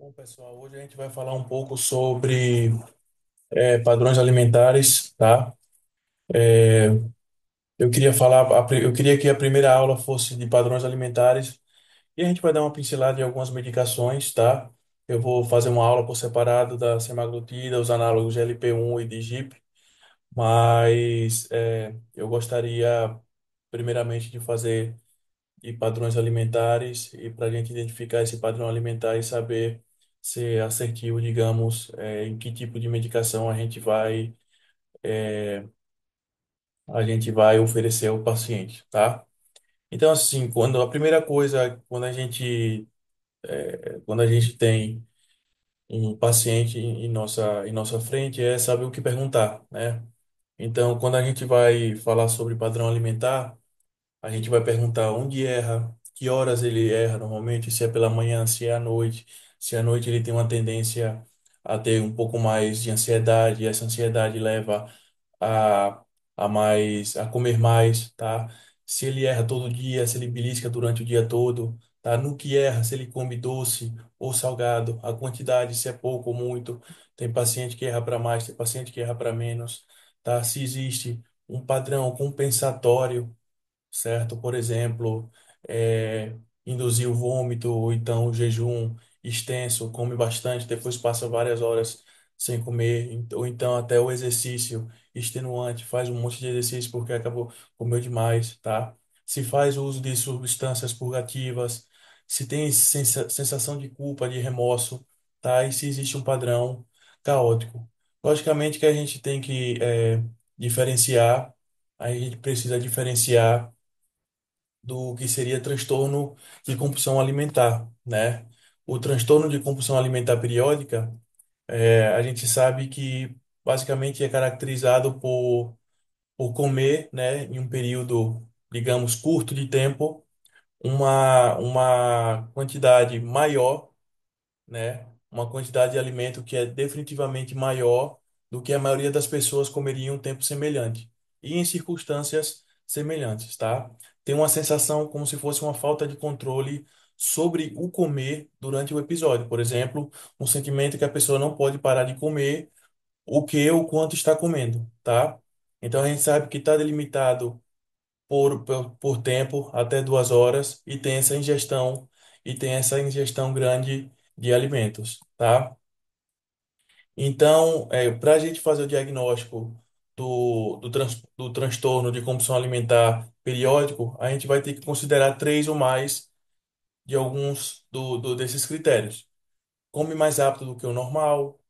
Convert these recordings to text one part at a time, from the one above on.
Bom, pessoal, hoje a gente vai falar um pouco sobre padrões alimentares, tá? É, eu queria que a primeira aula fosse de padrões alimentares e a gente vai dar uma pincelada em algumas medicações, tá? Eu vou fazer uma aula por separado da semaglutida, os análogos de GLP-1 e de GIP, mas eu gostaria primeiramente de fazer de padrões alimentares e para a gente identificar esse padrão alimentar e saber ser assertivo, digamos, em que tipo de medicação a gente vai oferecer ao paciente, tá? Então, assim, quando a primeira coisa, quando a gente tem um paciente em nossa frente, é saber o que perguntar, né? Então, quando a gente vai falar sobre padrão alimentar, a gente vai perguntar onde erra, que horas ele erra normalmente, se é pela manhã, se é à noite. Se à noite ele tem uma tendência a ter um pouco mais de ansiedade, e essa ansiedade leva a, a comer mais, tá? Se ele erra todo dia, se ele belisca durante o dia todo, tá? No que erra, se ele come doce ou salgado, a quantidade, se é pouco ou muito. Tem paciente que erra para mais, tem paciente que erra para menos, tá? Se existe um padrão compensatório, certo? Por exemplo, induzir o vômito, ou então o jejum extenso, come bastante, depois passa várias horas sem comer, ou então até o exercício extenuante, faz um monte de exercício porque acabou comeu demais, tá? Se faz uso de substâncias purgativas, se tem sensação de culpa, de remorso, tá? E se existe um padrão caótico. Logicamente que a gente tem que diferenciar, a gente precisa diferenciar do que seria transtorno de compulsão alimentar, né? O transtorno de compulsão alimentar periódica, a gente sabe que basicamente é caracterizado por comer, né, em um período, digamos, curto de tempo, uma quantidade maior, né? Uma quantidade de alimento que é definitivamente maior do que a maioria das pessoas comeria em um tempo semelhante e em circunstâncias semelhantes, tá? Tem uma sensação como se fosse uma falta de controle sobre o comer durante o episódio. Por exemplo, um sentimento que a pessoa não pode parar de comer o que ou quanto está comendo, tá? Então a gente sabe que está delimitado por tempo, até 2 horas, e tem essa ingestão grande de alimentos, tá? Então, para a gente fazer o diagnóstico do transtorno de compulsão alimentar periódico, a gente vai ter que considerar três ou mais de alguns desses critérios. Come mais rápido do que o normal,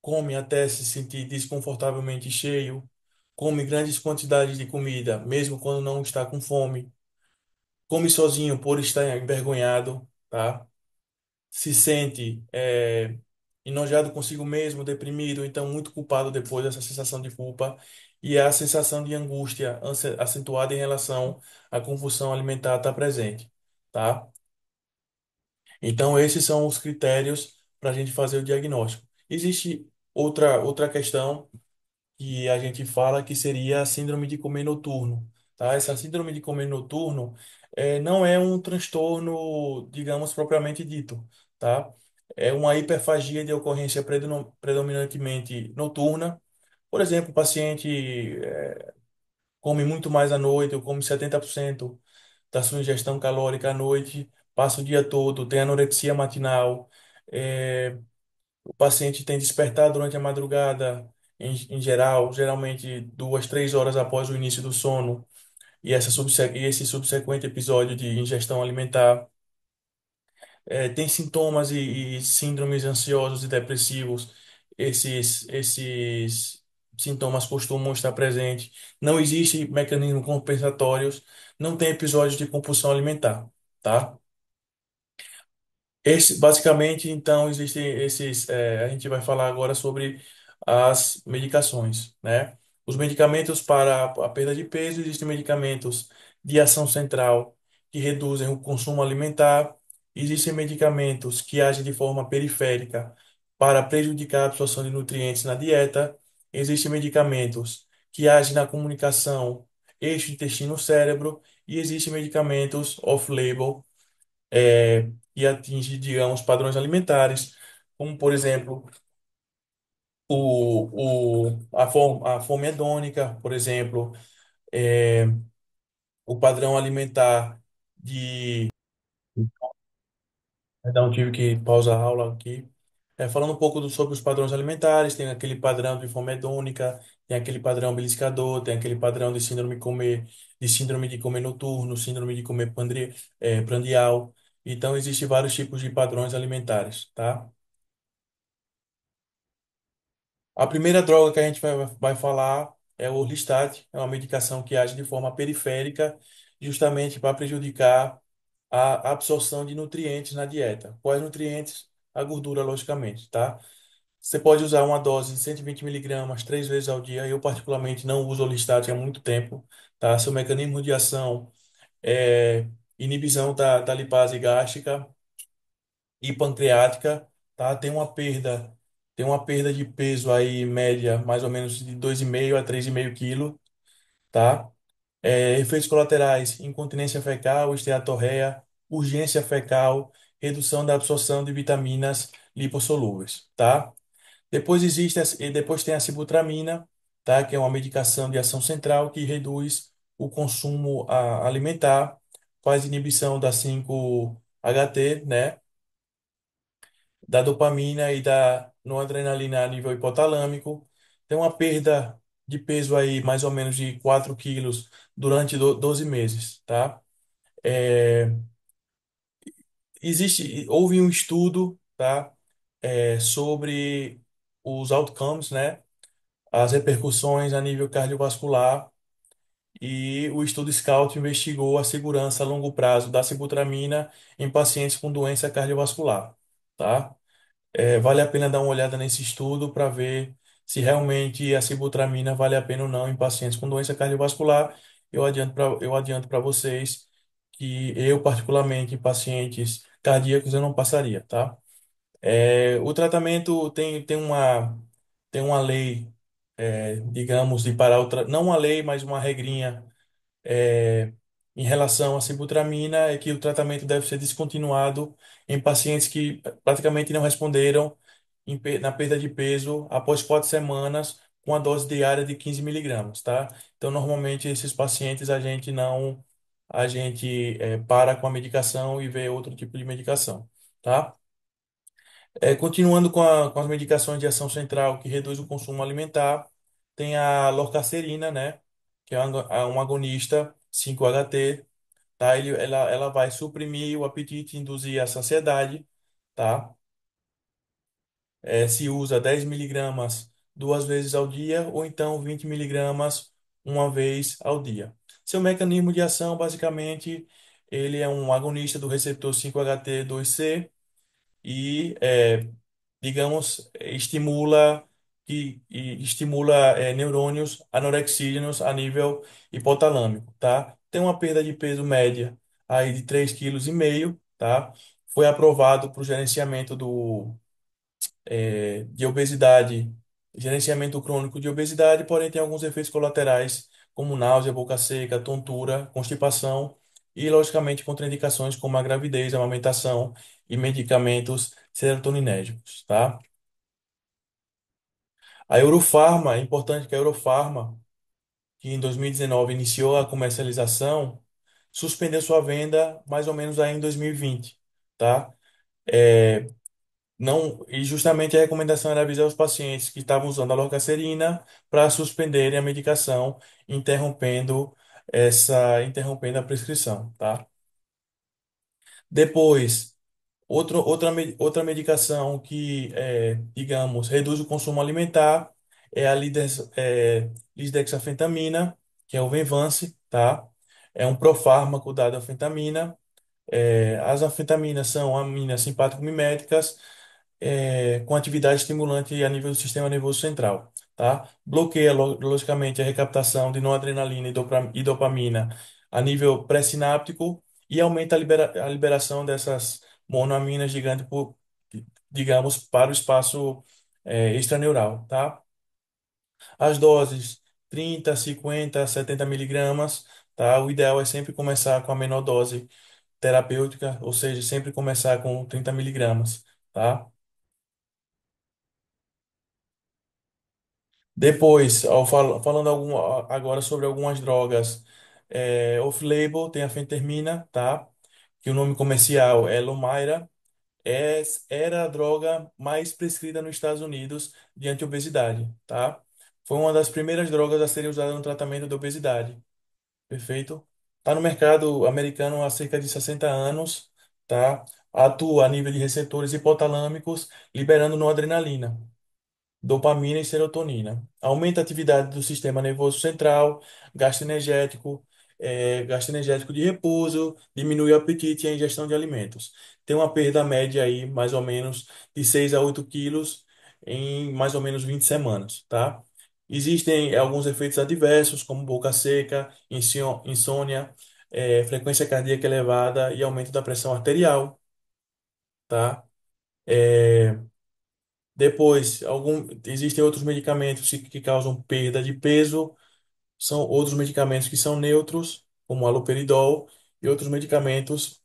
come até se sentir desconfortavelmente cheio, come grandes quantidades de comida, mesmo quando não está com fome, come sozinho por estar envergonhado, tá? Se sente enojado consigo mesmo, deprimido, então muito culpado depois dessa sensação de culpa e a sensação de angústia acentuada em relação à compulsão alimentar está presente, tá? Então esses são os critérios para a gente fazer o diagnóstico. Existe outra questão que a gente fala que seria a síndrome de comer noturno, tá? Essa síndrome de comer noturno não é um transtorno, digamos, propriamente dito, tá? É uma hiperfagia de ocorrência predominantemente noturna. Por exemplo, o paciente come muito mais à noite, ou come 70% da sua ingestão calórica à noite, passa o dia todo, tem anorexia matinal, o paciente tem despertar durante a madrugada, em geral, geralmente 2, 3 horas após o início do sono, e esse subsequente episódio de ingestão alimentar. Tem sintomas e síndromes ansiosos e depressivos. Esses sintomas costumam estar presentes. Não existe mecanismos compensatórios, não tem episódios de compulsão alimentar, tá? Basicamente, então, existem esses. A gente vai falar agora sobre as medicações, né? Os medicamentos para a perda de peso, existem medicamentos de ação central que reduzem o consumo alimentar, existem medicamentos que agem de forma periférica para prejudicar a absorção de nutrientes na dieta, existem medicamentos que agem na comunicação eixo intestino-cérebro, e existem medicamentos off-label que atinge, digamos, padrões alimentares. como por exemplo a fome hedônica, por exemplo, é, o padrão alimentar de. Perdão, tive que pausar a aula aqui. Falando um pouco sobre os padrões alimentares, tem aquele padrão de fome hedônica, tem aquele padrão beliscador, tem aquele padrão de síndrome de comer noturno, síndrome de comer prandial. Então, existem vários tipos de padrões alimentares, tá? A primeira droga que a gente vai falar é o Orlistat, é uma medicação que age de forma periférica, justamente para prejudicar a absorção de nutrientes na dieta. Quais nutrientes? A gordura, logicamente, tá? Você pode usar uma dose de 120 miligramas 3 vezes ao dia. Eu, particularmente, não uso Orlistat há muito tempo, tá? Seu mecanismo de ação é inibição da lipase gástrica e pancreática, tá? Tem uma perda de peso aí, média, mais ou menos de 2,5 a 3,5 quilos, tá? Efeitos colaterais, incontinência fecal, esteatorreia, urgência fecal, redução da absorção de vitaminas lipossolúveis, tá? Depois tem a sibutramina, tá? Que é uma medicação de ação central que reduz o consumo alimentar, faz inibição da 5-HT, né? Da dopamina e da noradrenalina a nível hipotalâmico. Tem uma perda de peso aí mais ou menos de 4 quilos durante 12 meses, tá? É, houve um estudo, tá? Sobre os outcomes, né? As repercussões a nível cardiovascular e o estudo SCOUT investigou a segurança a longo prazo da sibutramina em pacientes com doença cardiovascular, tá? Vale a pena dar uma olhada nesse estudo para ver se realmente a sibutramina vale a pena ou não em pacientes com doença cardiovascular. Eu adianto para vocês que eu, particularmente, em pacientes cardíacos, eu não passaria, tá? O tratamento tem uma lei, digamos, de parar não uma lei, mas uma regrinha é, em relação à sibutramina é que o tratamento deve ser descontinuado em pacientes que praticamente não responderam na perda de peso após 4 semanas com a dose diária de 15 miligramas, tá? Então, normalmente, esses pacientes a gente não, a gente para com a medicação e vê outro tipo de medicação, tá? Continuando com as medicações de ação central que reduz o consumo alimentar, tem a lorcacerina, né? Que é um agonista 5-HT, tá? Ela vai suprimir o apetite, induzir a saciedade, tá? Se usa 10 miligramas 2 vezes ao dia ou então 20 miligramas uma vez ao dia. Seu mecanismo de ação, basicamente, ele é um agonista do receptor 5-HT2C e digamos, estimula neurônios anorexígenos a nível hipotalâmico, tá? Tem uma perda de peso média aí de 3,5 kg, tá? Foi aprovado para o gerenciamento de obesidade, gerenciamento crônico de obesidade, porém tem alguns efeitos colaterais, como náusea, boca seca, tontura, constipação e, logicamente, contraindicações como a gravidez, a amamentação e medicamentos serotoninérgicos, tá? A Eurofarma, é importante que a Eurofarma, que em 2019 iniciou a comercialização, suspendeu sua venda mais ou menos aí em 2020, tá? É, não, e justamente a recomendação era avisar os pacientes que estavam usando a lorcacerina para suspenderem a medicação, interrompendo a prescrição, tá? Depois, outra medicação que, digamos, reduz o consumo alimentar é a lisdexafentamina, que é o Venvance, tá? É um profármaco da anfetamina. As anfetaminas são aminas simpático-miméticas, com atividade estimulante a nível do sistema nervoso central, tá? Bloqueia, logicamente, a recaptação de noradrenalina e dopamina a nível pré-sináptico e aumenta a liberação dessas monoaminas gigantes, digamos, para o espaço extraneural, tá? As doses 30, 50, 70 miligramas, tá? O ideal é sempre começar com a menor dose terapêutica, ou seja, sempre começar com 30 miligramas, tá? Depois, falando agora sobre algumas drogas off-label, tem a fentermina, tá? Que o nome comercial é Lumaira. Era a droga mais prescrita nos Estados Unidos de anti-obesidade, tá? Foi uma das primeiras drogas a serem usadas no tratamento da obesidade, perfeito? Está no mercado americano há cerca de 60 anos, tá? Atua a nível de receptores hipotalâmicos, liberando noradrenalina, dopamina e serotonina. Aumenta a atividade do sistema nervoso central, gasto energético, gasto energético de repouso, diminui o apetite e a ingestão de alimentos. Tem uma perda média aí, mais ou menos, de 6 a 8 quilos em mais ou menos 20 semanas, tá? Existem alguns efeitos adversos, como boca seca, insônia, frequência cardíaca elevada e aumento da pressão arterial, tá? É, Depois, existem outros medicamentos que causam perda de peso, são outros medicamentos que são neutros, como o haloperidol, e outros medicamentos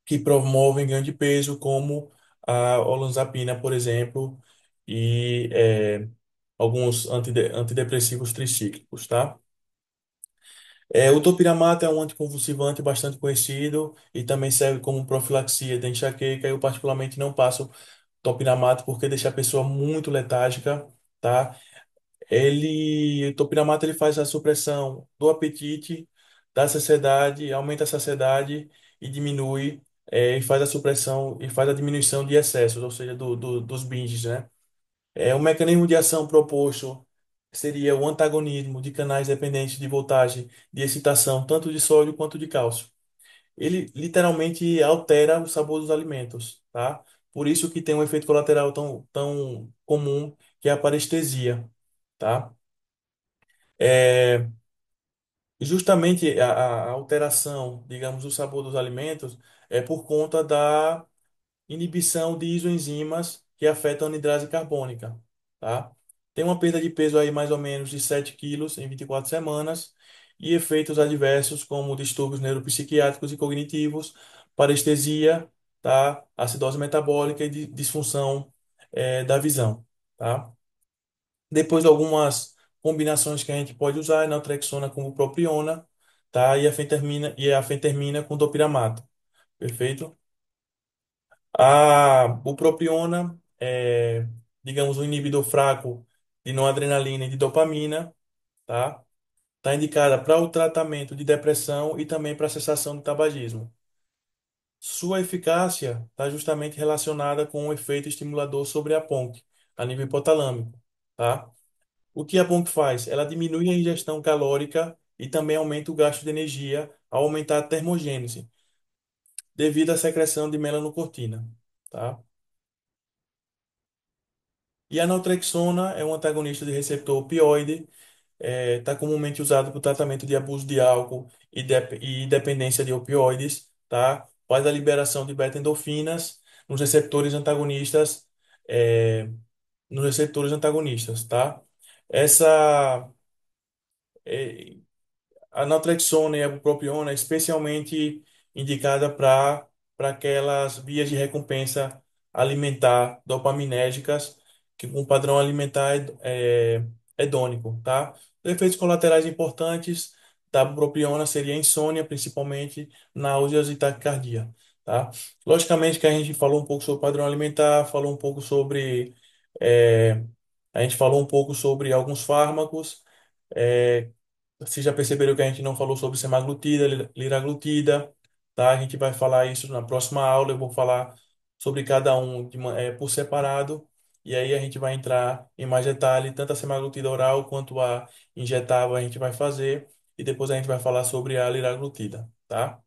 que promovem ganho de peso, como a olanzapina, por exemplo, e alguns antidepressivos tricíclicos, tá? O topiramato é um anticonvulsivante bastante conhecido e também serve como profilaxia de enxaqueca. Eu particularmente não passo topiramato porque deixa a pessoa muito letárgica, tá? O topiramato ele faz a supressão do apetite, da saciedade, aumenta a saciedade e diminui, e faz a supressão e faz a diminuição de excessos, ou seja, dos binges, né? O mecanismo de ação proposto seria o antagonismo de canais dependentes de voltagem de excitação, tanto de sódio quanto de cálcio. Ele literalmente altera o sabor dos alimentos, tá? Por isso que tem um efeito colateral tão comum, que é a parestesia, tá? É, Justamente a alteração, digamos, do sabor dos alimentos é por conta da inibição de isoenzimas que afetam a anidrase carbônica, tá? Tem uma perda de peso aí mais ou menos de 7 quilos em 24 semanas e efeitos adversos como distúrbios neuropsiquiátricos e cognitivos, parestesia, tá? Acidose metabólica e disfunção da visão, tá? Depois algumas combinações que a gente pode usar é naltrexona com bupropiona, tá? E a fentermina com dopiramato, perfeito? A bupropiona é, digamos, um inibidor fraco de noradrenalina e de dopamina, tá? Está indicada para o tratamento de depressão e também para a cessação do tabagismo. Sua eficácia está justamente relacionada com o efeito estimulador sobre a PONC, a nível hipotalâmico, tá? O que a PONC faz? Ela diminui a ingestão calórica e também aumenta o gasto de energia ao aumentar a termogênese, devido à secreção de melanocortina, tá? E a naltrexona é um antagonista de receptor opioide, está comumente usado para o tratamento de abuso de álcool e dependência de opioides, tá? Faz a liberação de beta-endorfinas nos receptores antagonistas, é, tá? Essa, é, A naltrexona e a bupropiona é especialmente indicada para aquelas vias de recompensa alimentar dopaminérgicas que com padrão alimentar hedônico, tá? Efeitos colaterais importantes da bupropiona seria insônia, principalmente náuseas e taquicardia, tá? Logicamente que a gente falou um pouco sobre padrão alimentar, falou um pouco sobre eh, a gente falou um pouco sobre alguns fármacos. é, Vocês já perceberam que a gente não falou sobre semaglutida, liraglutida, tá? A gente vai falar isso na próxima aula. Eu vou falar sobre cada um por separado. E aí a gente vai entrar em mais detalhe, tanto a semaglutida oral quanto a injetável a gente vai fazer. E depois a gente vai falar sobre a liraglutida, tá?